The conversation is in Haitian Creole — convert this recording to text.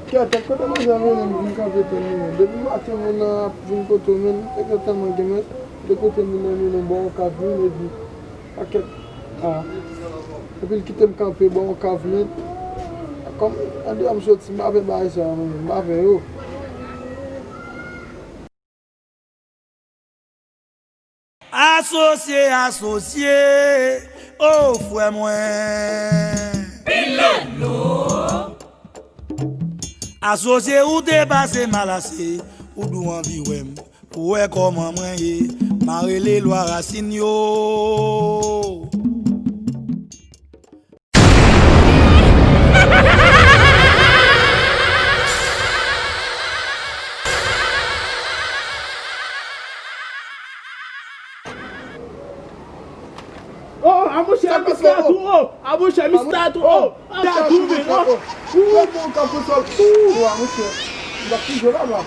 Kete kote mwen zave mwen kape ten mwen. Depi maten mwen vin kote mwen, eke telman gemes, de kote mwen bon kafe mwen e di. Aket, depi l kite m kape bon kafe mwen, kom, ande am soti mwen ave baye sa mwen ave yo. Associé, oh frère moi. Associé ou te passé malassé, ou dou envie wem, pour comment moi marrer les lois racines yo. Oh, amouche, Mr. Touro! Amouche, Mr. Touro! T'as trouvé, non? Ou bon kape sol, ou amouche, mwen ki jola ba.